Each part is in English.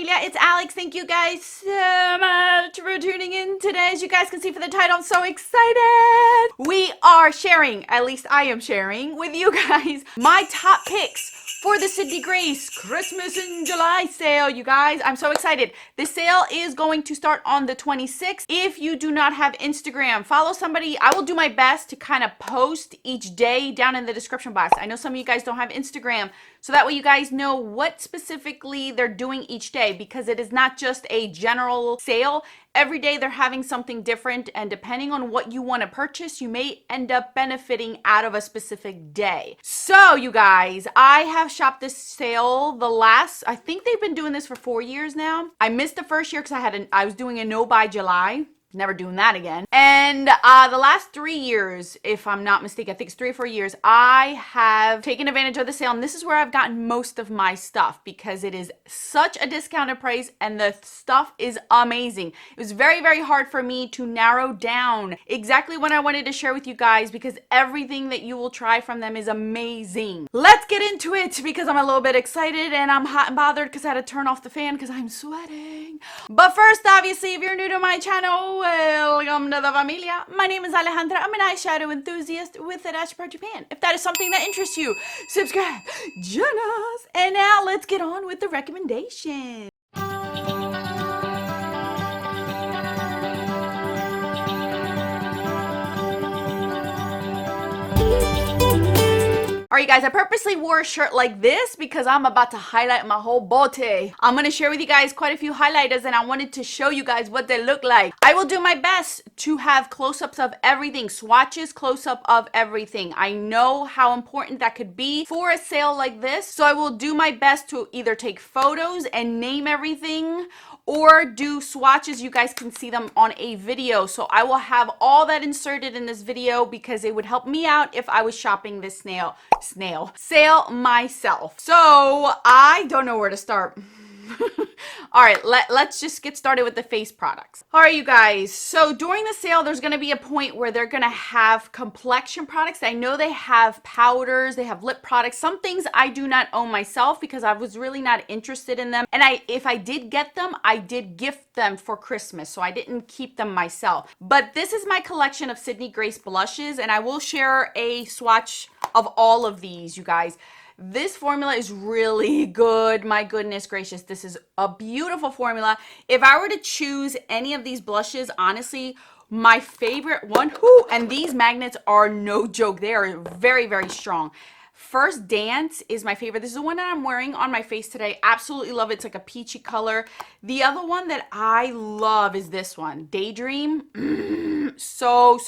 familia, it's Alex. Thank you guys so much for tuning in today. As you guys can see from the title, I'm so excited. We are sharing, at least I am sharing with you guys, my top picks for the Sydney Grace Christmas in July sale. You guys, I'm so excited. This sale is going to start on the 26th. If you do not have Instagram, follow somebody. I will do my best to kind of post each day down in the description box. I know some of you guys don't have Instagram, so that way you guys know what specifically they're doing each day, because it is not just a general sale. Every day they're having something different, and depending on what you want to purchase, you may end up benefiting out of a specific day. So you guys, I have shopped this sale I think they've been doing this for 4 years now. I missed the first year because I was doing a no buy July. Never doing that again. And the last 3 years, if I'm not mistaken, I think it's 3 or 4 years, I have taken advantage of the sale. And this is where I've gotten most of my stuff, because it is such a discounted price and the stuff is amazing. It was very, very hard for me to narrow down exactly what I wanted to share with you guys, because everything that you will try from them is amazing. Let's get into it, because I'm a little bit excited and I'm hot and bothered because I had to turn off the fan because I'm sweating. But first, obviously, if you're new to my channel, welcome to the familia. My name is Alejandra. I'm an eyeshadow enthusiast with a dash of Japan. If that is something that interests you, subscribe, join us. And now let's get on with the recommendation. Alright guys, I purposely wore a shirt like this because I'm about to highlight my whole body. I'm going to share with you guys quite a few highlighters, and I wanted to show you guys what they look like. I will do my best to have close-ups of everything, swatches, close-up of everything. I know how important that could be for a sale like this, so I will do my best to either take photos and name everything, or do swatches. You guys can see them on a video. So I will have all that inserted in this video because it would help me out if I was shopping this sale myself. So I don't know where to start. All right, let's just get started with the face products. All right, you guys. So during the sale, there's going to be a point where they're going to have complexion products. I know they have powders, they have lip products. Some things I do not own myself because I was really not interested in them. And if I did get them, I did gift them for Christmas, so I didn't keep them myself. But this is my collection of Sydney Grace blushes, and I will share a swatch of all of these, you guys. This formula is really good. My goodness gracious, this is a beautiful formula. If I were to choose any of these blushes, honestly, my favorite one, and these magnets are no joke. They are very, very strong. First Dance is my favorite. This is the one that I'm wearing on my face today. Absolutely love it. It's like a peachy color. The other one that I love is this one, Daydream. So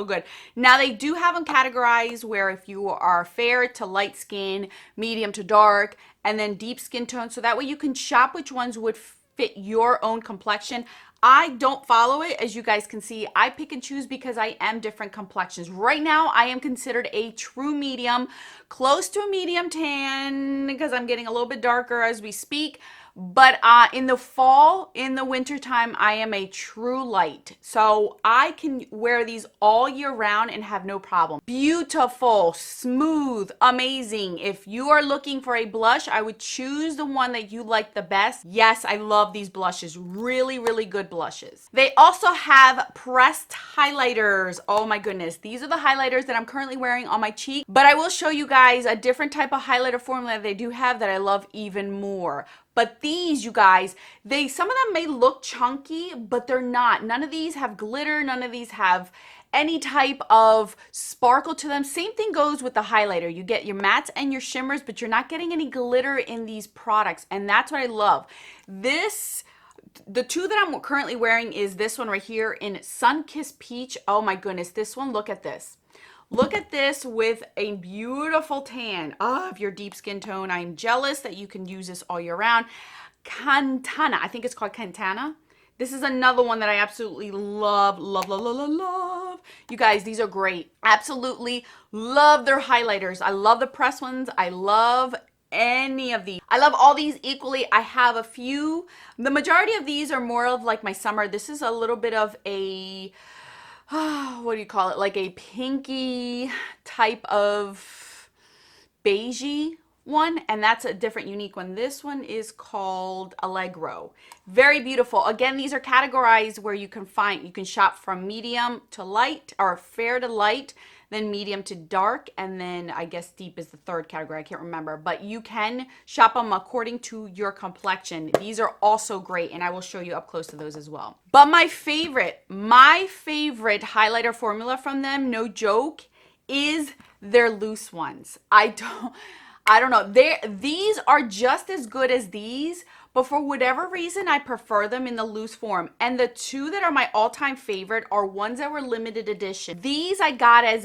good. Now they do have them categorized where if you are fair to light skin, medium to dark, and then deep skin tone, so that way you can shop which ones would fit your own complexion. I don't follow it. As you guys can see, I pick and choose because I am different complexions. Right now, I am considered a true medium, close to a medium tan, because I'm getting a little bit darker as we speak. But in the fall, in the winter time, I am a true light. So I can wear these all year round and have no problem. Beautiful, smooth, amazing. If you are looking for a blush, I would choose the one that you like the best. Yes, I love these blushes. Really, really good blushes. They also have pressed highlighters. Oh my goodness. These are the highlighters that I'm currently wearing on my cheek. But I will show you guys a different type of highlighter formula they do have that I love even more. But these, you guys, some of them may look chunky, but they're not. None of these have glitter. None of these have any type of sparkle to them. Same thing goes with the highlighter. You get your mattes and your shimmers, but you're not getting any glitter in these products. And that's what I love. The two that I'm currently wearing is this one right here in Sun-Kissed Peach. Oh my goodness, this one, look at this. Look at this with a beautiful tan of your deep skin tone. I'm jealous that you can use this all year round. Cantana, I think it's called Cantana. This is another one that I absolutely love. You guys, these are great. Absolutely love their highlighters. I love the press ones. I love any of these. I love all these equally. I have a few. The majority of these are more of like my summer. This is a little bit of a what do you call it? Like a pinky type of beigey one, and that's a different unique one. This one is called Allegro. Very beautiful. Again, these are categorized where you can shop from medium to light, or fair to light, then medium to dark, and then I guess deep is the third category. I can't remember, but you can shop them according to your complexion. These are also great, and I will show you up close to those as well. But my favorite highlighter formula from them, no joke, is their loose ones. I don't know. These are just as good as these, but for whatever reason, I prefer them in the loose form. And the two that are my all-time favorite are ones that were limited edition. These I got as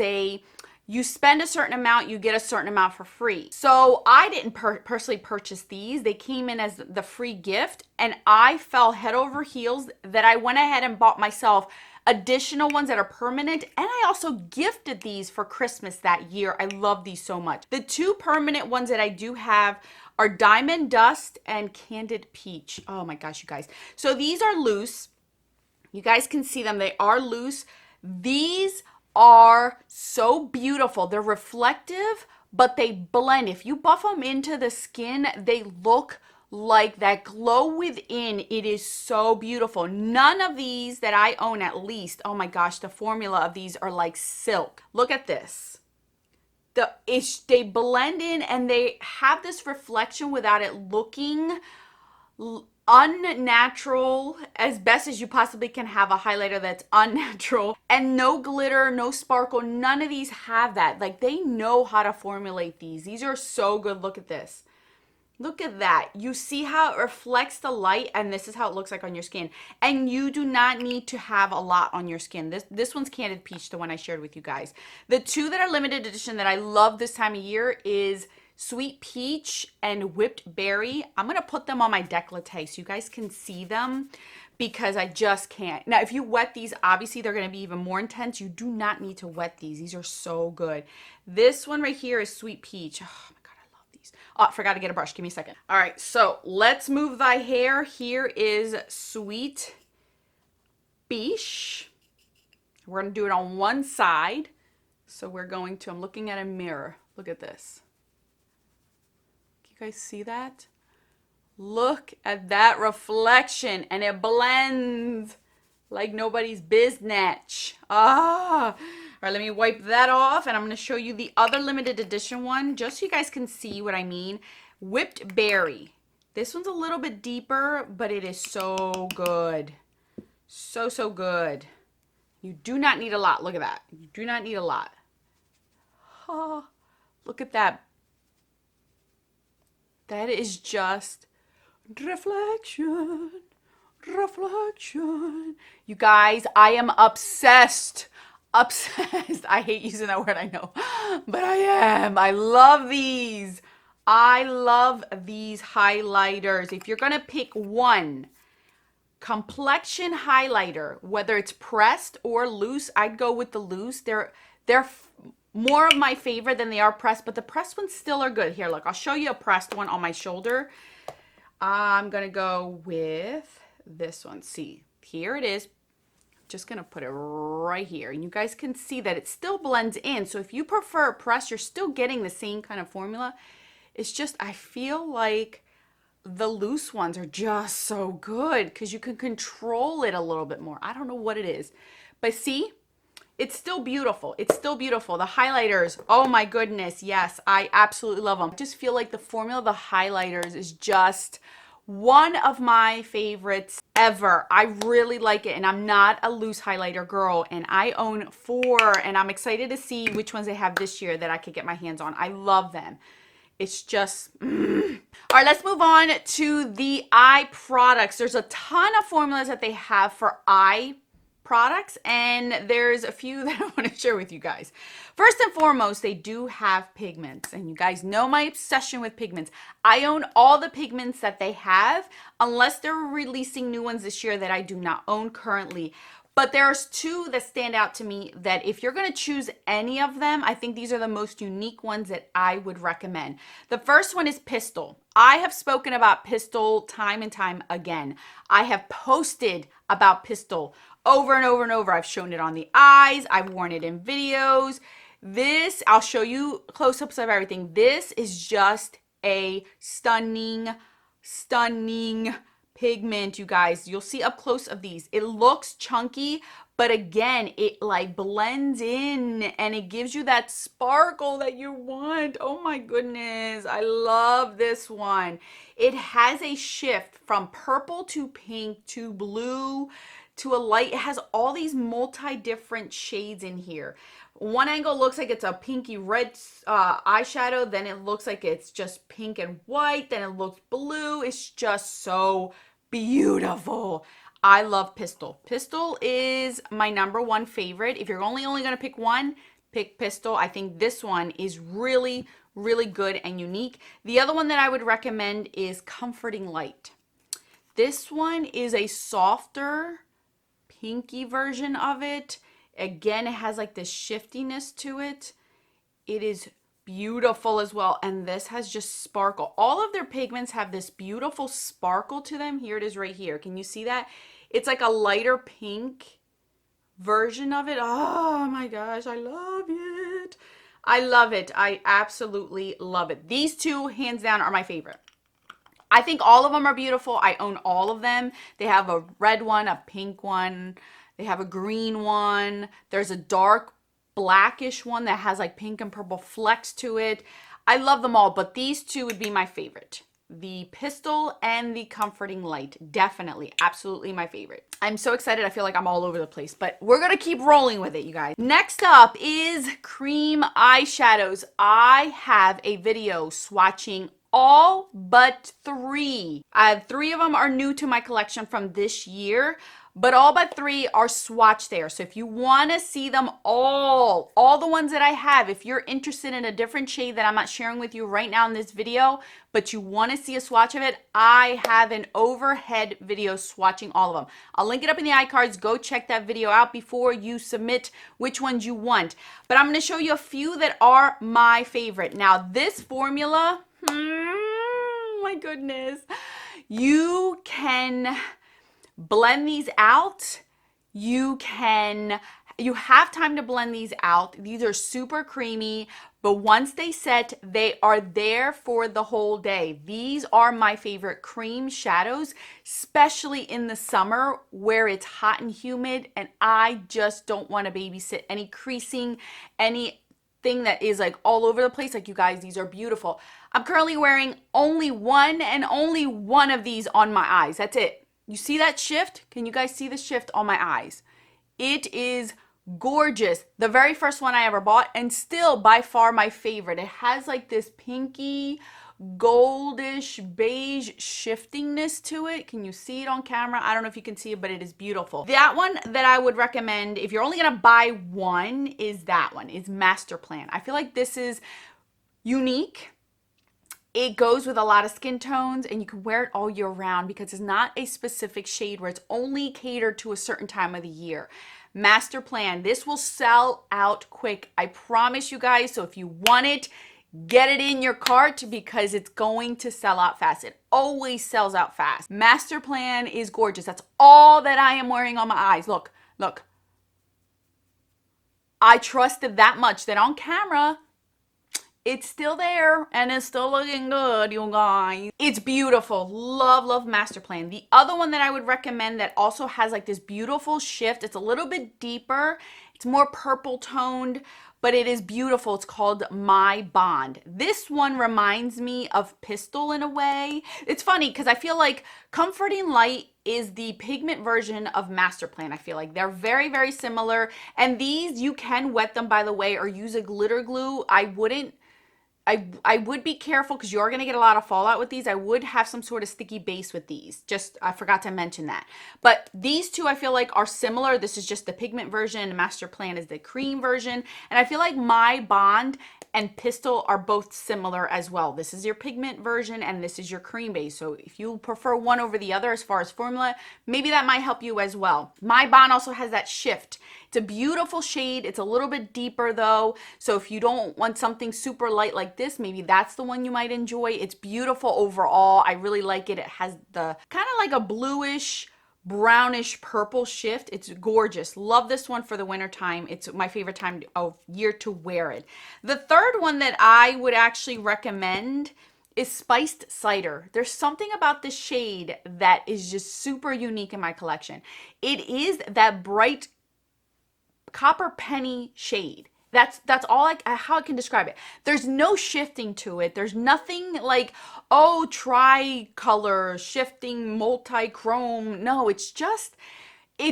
you spend a certain amount, you get a certain amount for free. So I didn't personally purchase these. They came in as the free gift, and I fell head over heels that I went ahead and bought myself additional ones that are permanent, and I also gifted these for Christmas that year. I love these so much. The two permanent ones that I do have are Diamond Dust and Candid Peach. Oh my gosh, you guys. So these are loose. You guys can see them. They are loose. These are so beautiful. They're reflective, but they blend. If you buff them into the skin, they look like that glow within. It is so beautiful. None of these that I own, at least, oh my gosh, the formula of these are like silk. Look at this. They blend in, and they have this reflection without it looking unnatural, as best as you possibly can have a highlighter that's unnatural. And no glitter, no sparkle, none of these have that. Like, they know how to formulate these. These are so good. Look at this. Look at that. You see how it reflects the light, and this is how it looks like on your skin. And you do not need to have a lot on your skin. This one's Candid Peach, the one I shared with you guys. The two that are limited edition that I love this time of year is Sweet Peach and Whipped Berry. I'm going to put them on my décolleté so you guys can see them, because I just can't. Now, if you wet these, obviously they're going to be even more intense. You do not need to wet these. These are so good. This one right here is Sweet Peach. Oh my God, I love these. Oh, I forgot to get a brush. Give me a second. All right, so let's move thy hair. Here is Sweet Peach. We're going to do it on one side. So we're going to, I'm looking at a mirror. Look at this. You guys see that? Look at that reflection, and it blends like nobody's business. All right, let me wipe that off, and I'm going to show you the other limited edition one just so you guys can see what I mean. Whipped Berry. This one's a little bit deeper, but it is so good. So good. You do not need a lot. Look at that. You do not need a lot. Oh, look at that. That is just reflection. You guys, I am obsessed. I hate using that word, I know, but I am. I love these. I love these highlighters. If you're going to pick one complexion highlighter, whether it's pressed or loose, I'd go with the loose. They're more of my favorite than they are pressed, but the pressed ones still are good. Here, look, I'll show you a pressed one on my shoulder. I'm going to go with this one. See, here it is. Just going to put it right here. And you guys can see that it still blends in. So if you prefer pressed, you're still getting the same kind of formula. It's just, I feel like the loose ones are just so good because you can control it a little bit more. I don't know what it is. But see? It's still beautiful. It's still beautiful. The highlighters, oh my goodness, yes, I absolutely love them. I just feel like the formula of the highlighters is just one of my favorites ever. I really like it, and I'm not a loose highlighter girl, and I own 4, and I'm excited to see which ones they have this year that I could get my hands on. I love them. It's just, All right, let's move on to the eye products. There's a ton of formulas that they have for eye products, and there's a few that I want to share with you guys. First and foremost, they do have pigments, and you guys know my obsession with pigments. I own all the pigments that they have, unless they're releasing new ones this year that I do not own currently. But there's 2 that stand out to me that if you're going to choose any of them, I think these are the most unique ones that I would recommend. The first one is Pistol. I have spoken about Pistol time and time again. I have posted about Pistol over and over and over. I've shown it on the eyes. I've worn it in videos. This, I'll show you close-ups of everything. This is just a stunning, stunning pigment, you guys. You'll see up close of these. It looks chunky, but again, it like blends in and it gives you that sparkle that you want. Oh my goodness, I love this one. It has a shift from purple to pink to blue to a light. It has all these multi-different shades in here. One angle looks like it's a pinky red eyeshadow, then it looks like it's just pink and white, then it looks blue. It's just so beautiful. I love Pistol. Pistol is my #1 favorite. If you're only gonna pick one, pick Pistol. I think this one is really, really good and unique. The other one that I would recommend is Comforting Light. This one is a softer, pinky version of it. Again, it has like this shiftiness to it. It is beautiful as well, and this has just sparkle. All of their pigments have this beautiful sparkle to them. Here it is right here. Can you see that? It's like a lighter pink version of it. Oh my gosh, I love it. I love it. I absolutely love it. These two, hands down, are my favorite. I think all of them are beautiful. I own all of them. They have a red one, a pink one. They have a green one. There's a dark blackish one that has like pink and purple flecks to it. I love them all, but these two would be my favorite. The Pistol and the Comforting Light. Definitely, absolutely my favorite. I'm so excited. I feel like I'm all over the place, but we're going to keep rolling with it, you guys. Next up is cream eyeshadows. I have a video swatching all but 3. 3 of them are new to my collection from this year, but all but 3 are swatched there. So if you want to see them all the ones that I have, if you're interested in a different shade that I'm not sharing with you right now in this video, but you want to see a swatch of it, I have an overhead video swatching all of them. I'll link it up in the iCards. Go check that video out before you submit which ones you want. But I'm going to show you a few that are my favorite. Now, this formula, my goodness, you can blend these out. You have time to blend these out. These are super creamy, but once they set, they are there for the whole day. These are my favorite cream shadows, especially in the summer where it's hot and humid and I just don't want to babysit any creasing, anything that is like all over the place. Like, you guys, these are beautiful. I'm currently wearing only one of these on my eyes. That's it. You see that shift? Can you guys see the shift on my eyes? It is gorgeous. The very first one I ever bought, and still by far my favorite. It has like this pinky, goldish, beige shiftingness to it. Can you see it on camera? I don't know if you can see it, but it is beautiful. That one that I would recommend, if you're only gonna buy one, is that one, is Master Plan. I feel like this is unique. It goes with a lot of skin tones and you can wear it all year round because it's not a specific shade where it's only catered to a certain time of the year. Master Plan, this will sell out quick. I promise you guys. So if you want it, get it in your cart because it's going to sell out fast. It always sells out fast. Master Plan is gorgeous. That's all that I am wearing on my eyes. Look, look. I trusted that much that on camera, it's still there and it's still looking good, you guys. It's beautiful. Love, love Master Plan. The other one that I would recommend that also has like this beautiful shift. It's a little bit deeper. It's more purple toned, but it is beautiful. It's called My Bond. This one reminds me of Pistol in a way. It's funny because I feel like Comforting Light is the pigment version of Master Plan. I feel like they're very, very similar. And these, you can wet them, by the way, or use a glitter glue. I would be careful because you're going to get a lot of fallout with these. I would have some sort of sticky base with these. Just, I forgot to mention that. But these two I feel like are similar. This is just the pigment version. Master Plan is the cream version. And I feel like My Bond and Pistol are both similar as well. This is your pigment version and this is your cream base. So if you prefer one over the other as far as formula, maybe that might help you as well. My Bond also has that shift. It's a beautiful shade. It's a little bit deeper though. So if you don't want something super light like this, maybe that's the one you might enjoy. It's beautiful overall. I really like it. It has the kind of like a bluish, brownish purple shift. It's gorgeous. Love this one for the winter time. It's my favorite time of year to wear it. The third one that I would actually recommend is Spiced Cider. There's something about this shade that is just super unique in my collection. It is that bright copper penny shade. That's all how I can describe it. There's no shifting to it. There's nothing like, oh, tri-color, shifting, multi-chrome. No, it's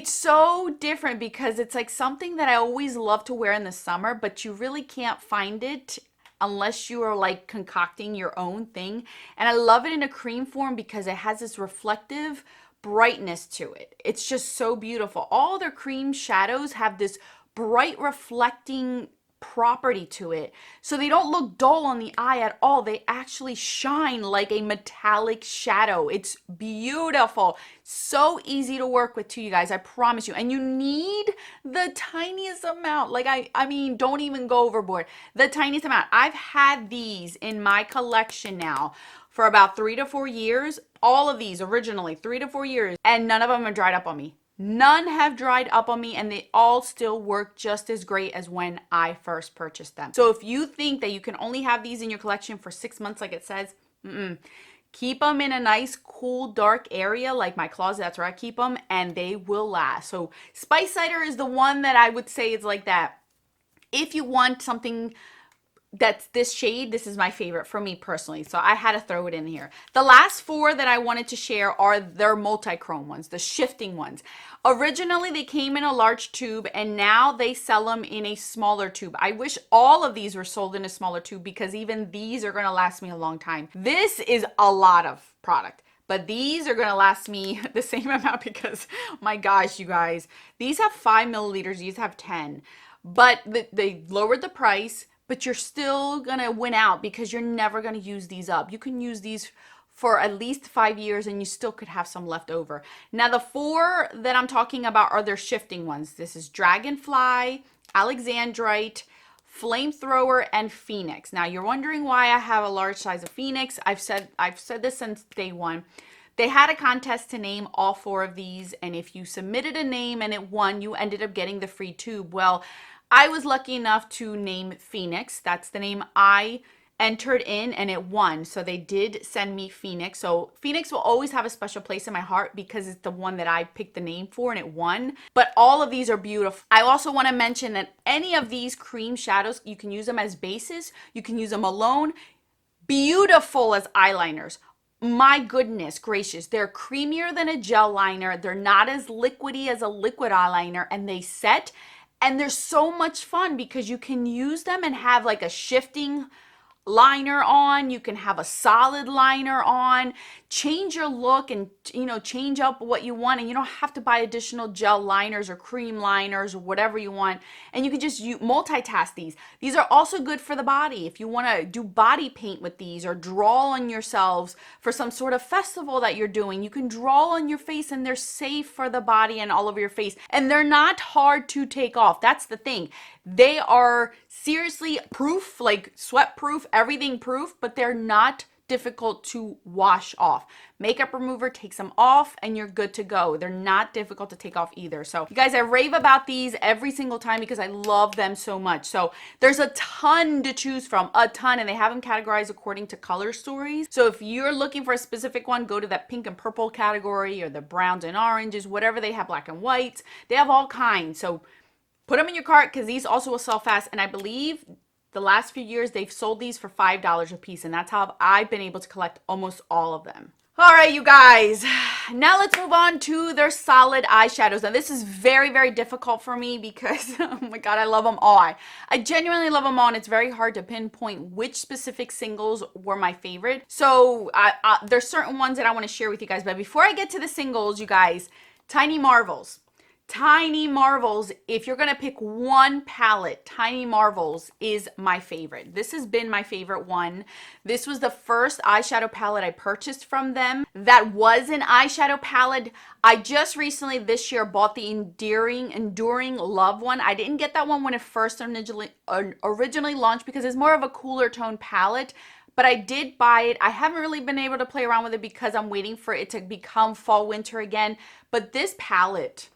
so different because it's like something that I always love to wear in the summer, but you really can't find it unless you are like concocting your own thing. And I love it in a cream form because it has this reflective brightness to it. It's just so beautiful. All their cream shadows have this bright reflecting property to it, so they don't look dull on the eye at all. They actually shine like a metallic shadow. It's beautiful. So easy to work with too, you guys, I promise you. And you need the tiniest amount. Like I mean, don't even go overboard. The tiniest amount. I've had these in my collection now for about 3 to 4 years. All of these originally 3 to 4 years, and none of them have dried up on me. None have dried up on me, and they all still work just as great as when I first purchased them. So if you think that you can only have these in your collection for 6 months like it says, keep them in a nice, cool, dark area like my closet. That's where I keep them, and they will last. So Spice Cider is the one that I would say is like that. If you want something that's this shade, this is my favorite for me personally, so I had to throw it in here. The last 4 that I wanted to share are their multi-chrome ones, the shifting ones. Originally they came in a large tube, and now they sell them in a smaller tube. I wish all of these were sold in a smaller tube because even these are going to last me a long time. This is a lot of product, but these are going to last me the same amount because, my gosh, you guys, these have 5 milliliters, these have 10, but they lowered the price. But you're still gonna win out because you're never gonna use these up. You can use these for at least 5 years and you still could have some left over. Now the 4 that I'm talking about are their shifting ones. This is Dragonfly, Alexandrite, Flamethrower, and Phoenix. Now you're wondering why I have a large size of Phoenix. I've said this since day one. They had a contest to name all 4 of these, and if you submitted a name and it won, you ended up getting the free tube. Well, I was lucky enough to name Phoenix. That's the name I entered in, and it won. So they did send me Phoenix. So Phoenix will always have a special place in my heart because it's the one that I picked the name for and it won. But all of these are beautiful. I also want to mention that any of these cream shadows, you can use them as bases. You can use them alone. Beautiful as eyeliners. My goodness gracious, they're creamier than a gel liner. They're not as liquidy as a liquid eyeliner, and they set. And they're so much fun because you can use them and have like a shifting liner on, you can have a solid liner on, change your look and, you know, change up what you want, and you don't have to buy additional gel liners or cream liners or whatever you want, and you can just multitask these. These are also good for the body. If you want to do body paint with these or draw on yourselves for some sort of festival that you're doing, you can draw on your face, and they're safe for the body and all over your face, and they're not hard to take off. That's the thing. They are seriously proof, like sweat proof, everything proof, but they're not difficult to wash off. Makeup remover takes them off and you're good to go. They're not difficult to take off either. So you guys, I rave about these every single time because I love them so much. So there's a ton to choose from, a ton, and they have them categorized according to color stories. So if you're looking for a specific one, go to that pink and purple category or the browns and oranges, whatever. They have black and whites. They have all kinds. So put them in your cart because these also will sell fast. And I believe the last few years they've sold these for $5 a piece. And that's how I've been able to collect almost all of them. All right, you guys. Now let's move on to their solid eyeshadows. Now this is very, very difficult for me because, oh my God, I love them all. I genuinely love them all, and it's very hard to pinpoint which specific singles were my favorite. So there's certain ones that I want to share with you guys. But before I get to the singles, you guys, Tiny Marvels. Tiny Marvels, if you're going to pick one palette, Tiny Marvels is my favorite. This has been my favorite one. This was the first eyeshadow palette I purchased from them. That was an eyeshadow palette. I just recently this year bought the Enduring Love one. I didn't get that one when it first originally launched because it's more of a cooler tone palette. But I did buy it. I haven't really been able to play around with it because I'm waiting for it to become fall winter again. But this palette,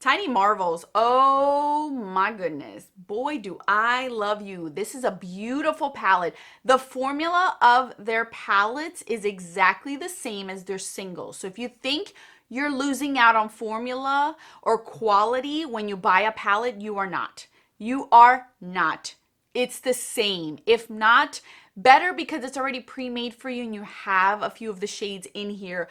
Tiny Marvels. Oh my goodness. Boy, do I love you. This is a beautiful palette. The formula of their palettes is exactly the same as their singles. So if you think you're losing out on formula or quality when you buy a palette, you are not. You are not. It's the same. If not, better because it's already pre-made for you and you have a few of the shades in here.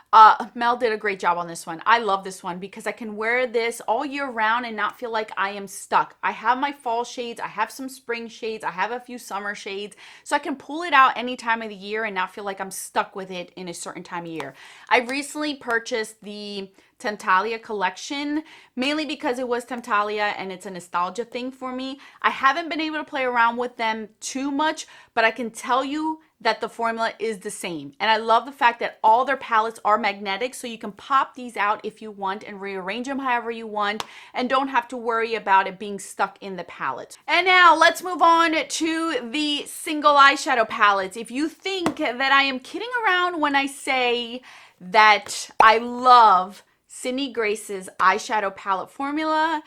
Mel did a great job on this one. I love this one because I can wear this all year round and not feel like I am stuck. I have my fall shades, I have some spring shades, I have a few summer shades, so I can pull it out any time of the year and not feel like I'm stuck with it in a certain time of year. I recently purchased the Temptalia collection, mainly because it was Temptalia and it's a nostalgia thing for me. I haven't been able to play around with them too much, but I can tell you that the formula is the same. And I love the fact that all their palettes are magnetic, so you can pop these out if you want and rearrange them however you want and don't have to worry about it being stuck in the palette. And now let's move on to the single eyeshadow palettes. If you think that I am kidding around when I say that I love Sydney Grace's eyeshadow palette formula,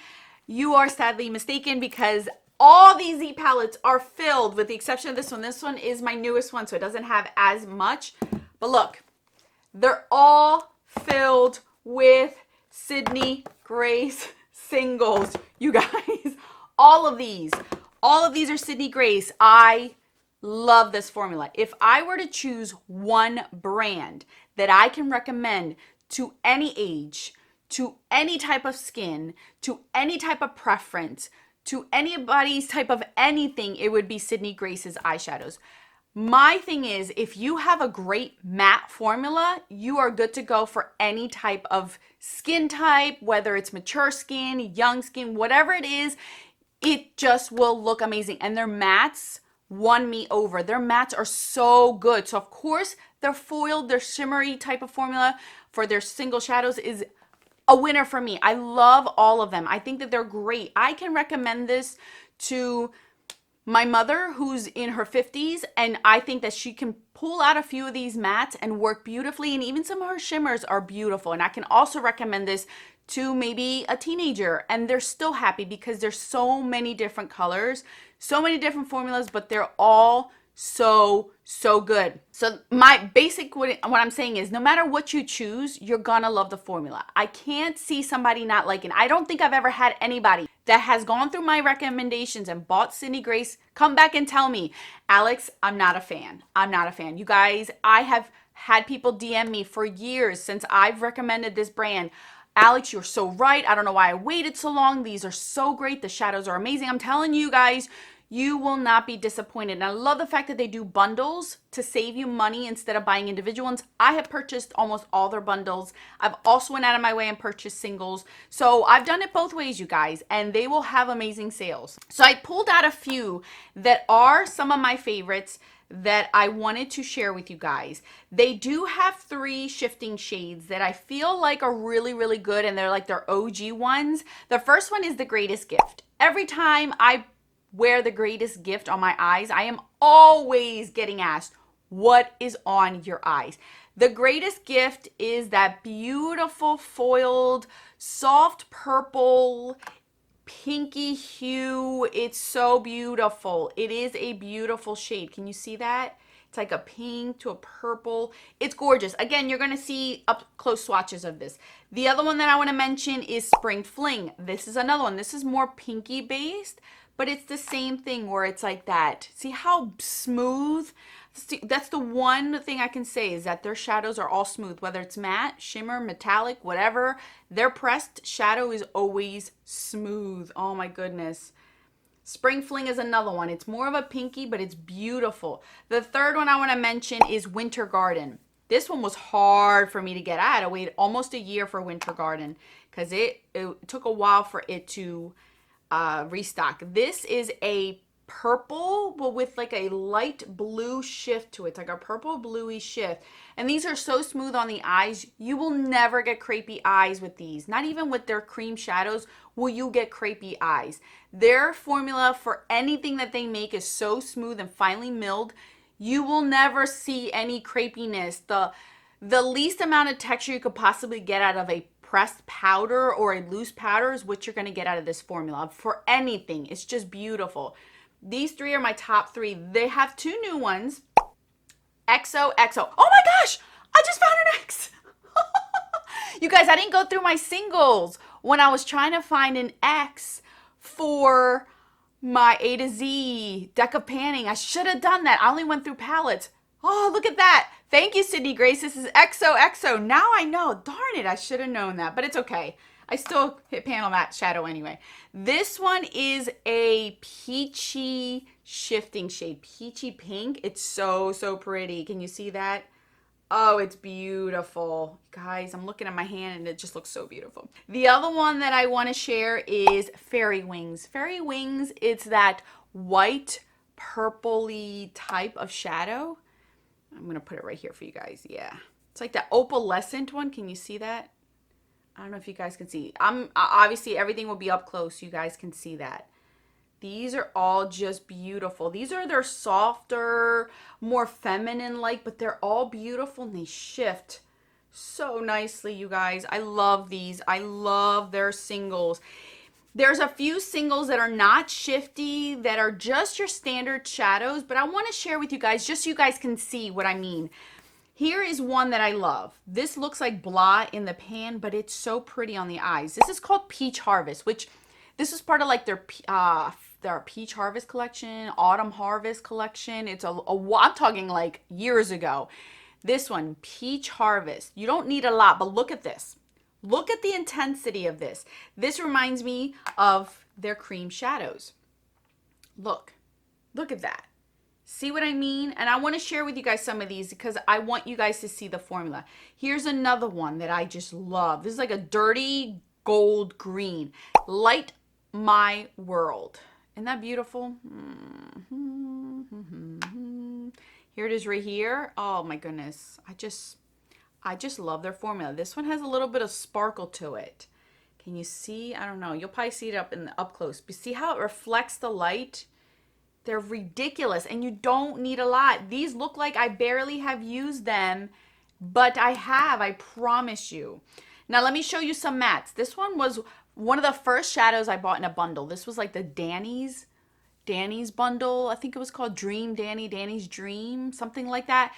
you are sadly mistaken, because all these Z palettes are filled, with the exception of this one. This one is my newest one, so it doesn't have as much. But look, they're all filled with Sydney Grace singles, you guys. All of these are Sydney Grace. I love this formula. If I were to choose one brand that I can recommend to any age, to any type of skin, to any type of preference, to anybody's type of anything, it would be Sydney Grace's eyeshadows. My thing is, if you have a great matte formula, you are good to go for any type of skin type, whether it's mature skin, young skin, whatever it is, it just will look amazing. And their mattes won me over. Their mattes are so good. So of course, their foiled, their shimmery type of formula for their single shadows is a winner for me. I love all of them. I think that they're great. I can recommend this to my mother who's in her 50s, and I think that she can pull out a few of these mattes and work beautifully, and even some of her shimmers are beautiful. And I can also recommend this to maybe a teenager and they're still happy, because there's so many different colors, so many different formulas, but they're all so good. So my basic, what I'm saying is, no matter what you choose, you're gonna love the formula. I can't see somebody not liking. I don't think I've ever had anybody that has gone through my recommendations and bought Sydney Grace come back and tell me, Alex, I'm not a fan. I'm not a fan. You guys, I have had people DM me for years since I've recommended this brand. Alex, you're so right. I don't know why I waited so long. These are so great. The shadows are amazing. I'm telling you guys, you will not be disappointed. And I love the fact that they do bundles to save you money instead of buying individual ones. I have purchased almost all their bundles. I've also went out of my way and purchased singles. So I've done it both ways, you guys, and they will have amazing sales. So I pulled out a few that are some of my favorites that I wanted to share with you guys. They do have 3 shifting shades that I feel like are really good, and they're like their OG ones. The first one is The Greatest Gift. Every time I wear The Greatest Gift on my eyes, I am always getting asked, what is on your eyes? The Greatest Gift is that beautiful foiled, soft purple, pinky hue. It's so beautiful. It is a beautiful shade. Can you see that? It's like a pink to a purple. It's gorgeous. Again, you're going to see up close swatches of this. The other one that I want to mention is Spring Fling. This is another one. This is more pinky based, but it's the same thing where it's like that. See how smooth? That's the one thing I can say, is that their shadows are all smooth, whether it's matte, shimmer, metallic, whatever. Their pressed shadow is always smooth. Oh my goodness. Spring Fling is another one. It's more of a pinky, but it's beautiful. The third one I want to mention is Winter Garden. This one was hard for me to get. I had to wait almost a year for Winter Garden because it took a while for it to restock. This is a purple, but with like a light blue shift to it. It's like a purple bluey shift. And these are so smooth on the eyes. You will never get crepey eyes with these. Not even with their cream shadows will you get crepey eyes. Their formula for anything that they make is so smooth and finely milled. You will never see any crepiness. The least amount of texture you could possibly get out of a pressed powder or a loose powder is what you're going to get out of this formula for anything. It's just beautiful. These three are my top three. They have two new ones. XOXO. Oh my gosh! I just found an X! You guys, I didn't go through my singles when I was trying to find an X for my A to Z deck of panning. I should have done that. I only went through palettes. Oh, look at that. Thank you, Sydney Grace. This is XOXO. Now I know. Darn it, I should have known that, but it's okay. I still hit pan on that shadow anyway. This one is a peachy shifting shade. Peachy pink. It's so, so pretty. Can you see that? Oh, it's beautiful. Guys, I'm looking at my hand and it just looks so beautiful. The other one that I want to share is Fairy Wings. Fairy Wings, it's that white purpley type of shadow. I'm going to put it right here for you guys. Yeah. It's like that opalescent one. Can you see that? I don't know if you guys can see. Obviously everything will be up close so you guys can see that. These are all just beautiful. These are their softer, more feminine-like, but they're all beautiful and they shift so nicely, you guys. I love these. I love their singles. There's a few singles that are not shifty, that are just your standard shadows, but I want to share with you guys, just so you guys can see what I mean. Here is one that I love. This looks like blah in the pan, but it's so pretty on the eyes. This is called Peach Harvest, which this is part of like their Peach Harvest collection, Autumn Harvest collection. It's I'm talking like years ago. This one, Peach Harvest. You don't need a lot, but look at this. Look at the intensity of this. This reminds me of their cream shadows. Look at that. See what I mean? And I want to share with you guys some of these because I want you guys to see the formula. Here's another one that I just love. This is like a dirty gold green. Light My World. Isn't that beautiful? Here it is right here. Oh my goodness. I just love their formula. This one has a little bit of sparkle to it. Can you see? I don't know. You'll probably see it up close. But see how it reflects the light? They're ridiculous and you don't need a lot. These look like I barely have used them, but I have, I promise you. Now let me show you some mattes. This one was one of the first shadows I bought in a bundle. This was like the Danny's bundle. I think it was called Dream Danny's Dream, something like that.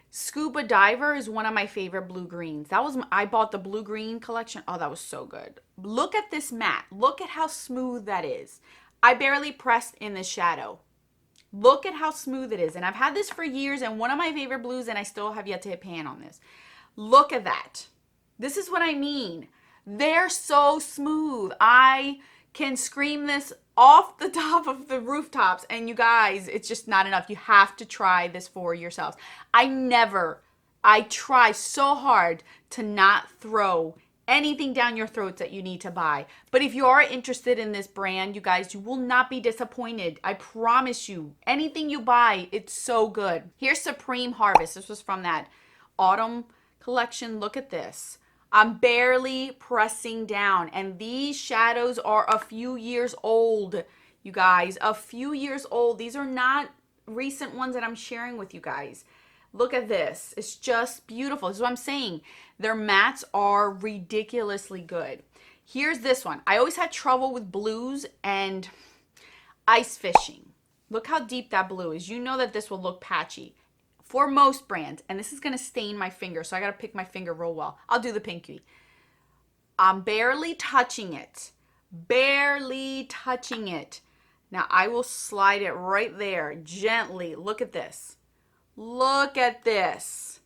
Scuba Diver is one of my favorite blue greens. I bought the blue green collection. Oh, that was so good. Look at this matte. Look at how smooth that is. I barely pressed in the shadow. Look at how smooth it is. And I've had this for years and one of my favorite blues and I still have yet to hit pan on this. Look at that. This is what I mean. They're so smooth. I can scream this off the top of the rooftops and you guys, it's just not enough. You have to try this for yourselves. I try so hard to not throw anything down your throats that you need to buy. But if you are interested in this brand, you guys, you will not be disappointed. I promise you. Anything you buy, it's so good. Here's Supreme Harvest. This was from that autumn collection. Look at this. I'm barely pressing down. And these shadows are a few years old, you guys. A few years old. These are not recent ones that I'm sharing with you guys. Look at this. It's just beautiful. This is what I'm saying. Their mattes are ridiculously good. Here's this one. I always had trouble with blues and ice fishing. Look how deep that blue is. You know that this will look patchy for most brands. And this is going to stain my finger, so I got to pick my finger real well. I'll do the pinky. I'm barely touching it. Barely touching it. Now I will slide it right there gently. Look at this. Look at this.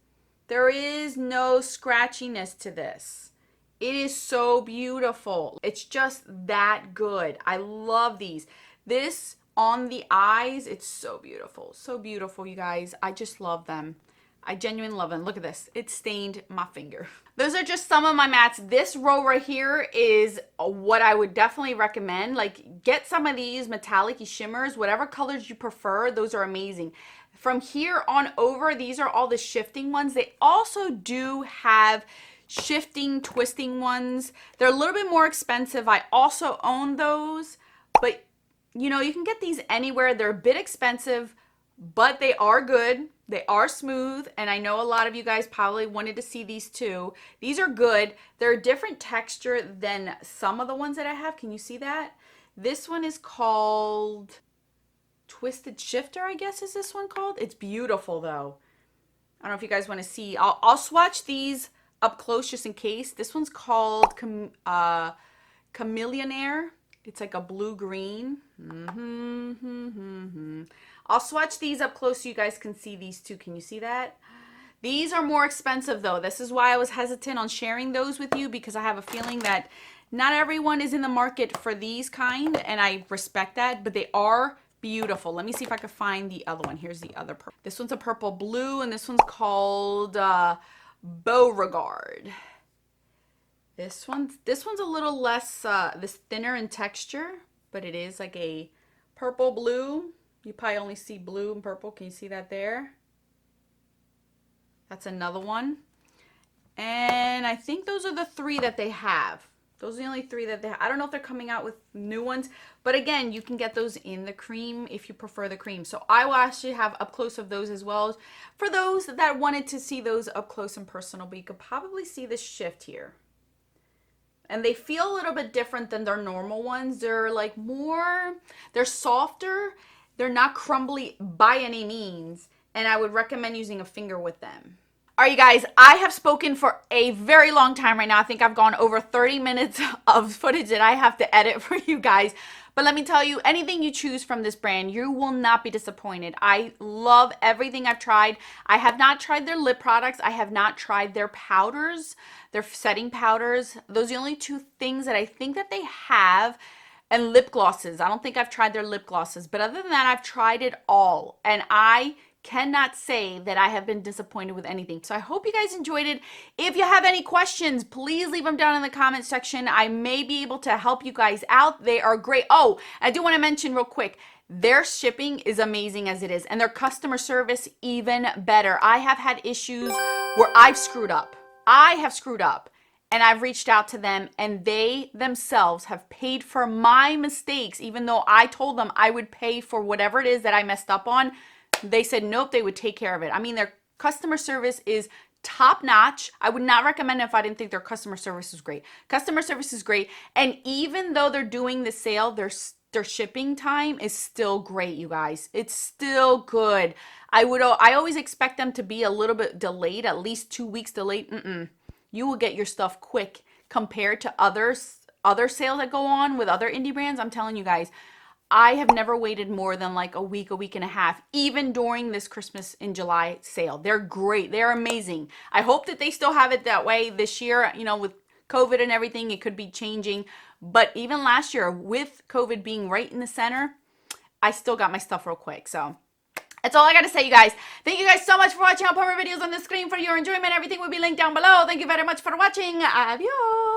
There is no scratchiness to this. It is so beautiful. It's just that good. I love these. This on the eyes, it's so beautiful. So beautiful, you guys. I just love them. I genuinely love them. Look at this. It stained my finger. Those are just some of my mattes. This row right here is what I would definitely recommend. Like, get some of these metallic-y shimmers. Whatever colors you prefer, those are amazing. From here on over, these are all the shifting ones. They also do have shifting, twisting ones. They're a little bit more expensive. I also own those, but you know, you can get these anywhere. They're a bit expensive, but they are good. They are smooth, and I know a lot of you guys probably wanted to see these too. These are good. They're a different texture than some of the ones that I have. Can you see that? This one is called Twisted Shifter, I guess is this one called. It's beautiful though. I don't know if you guys want to see. I'll swatch these up close just in case. This one's called Chameleonaire. It's like a blue-green. I'll swatch these up close so you guys can see these too. Can you see that? These are more expensive though. This is why I was hesitant on sharing those with you, because I have a feeling that not everyone is in the market for these kind, and I respect that, but they are beautiful. Let me see if I can find the other one. Here's the other purple. This one's a purple blue, and this one's called Beau Regard. This one's a little less, this thinner in texture, but it is like a purple blue. You probably only see blue and purple. Can you see that there? That's another one. And I think those are the three that they have. Those are the only three that they have. I don't know if they're coming out with new ones, but again, you can get those in the cream if you prefer the cream. So I will actually have up close of those as well for those that wanted to see those up close and personal, but you could probably see the shift here. And they feel a little bit different than their normal ones. They're like more, they're softer. They're not crumbly by any means. And I would recommend using a finger with them. All right, you guys, I have spoken for a very long time right now. I think I've gone over 30 minutes of footage that I have to edit for you guys. But let me tell you, anything you choose from this brand, you will not be disappointed. I love everything I've tried. I have not tried their lip products. I have not tried their powders, their setting powders. Those are the only two things that I think that they have. And lip glosses. I don't think I've tried their lip glosses. But other than that, I've tried it all. And I cannot say that I have been disappointed with anything. So I hope you guys enjoyed it. If you have any questions, please leave them down in the comment section. I may be able to help you guys out. They are great. Oh, I do want to mention real quick, their shipping is amazing as it is, and their customer service even better. I have had issues where I've screwed up. I have screwed up, and I've reached out to them, and they themselves have paid for my mistakes, even though I told them I would pay for whatever it is that I messed up on. They said nope, they would take care of it. I mean, their customer service is top notch. I would not recommend it if I didn't think their customer service was great. Customer service is great. And even though they're doing the sale, their shipping time is still great, you guys. It's still good. I always expect them to be a little bit delayed, at least 2 weeks delayed. You will get your stuff quick compared to other sales that go on with other indie brands. I'm telling you guys, I have never waited more than like a week and a half, even during this Christmas in July sale. They're great. They're amazing. I hope that they still have it that way this year. You know, with COVID and everything, it could be changing. But even last year, with COVID being right in the center, I still got my stuff real quick. So that's all I got to say, you guys. Thank you guys so much for watching. I'll put my videos on the screen for your enjoyment. Everything will be linked down below. Thank you very much for watching. Adios.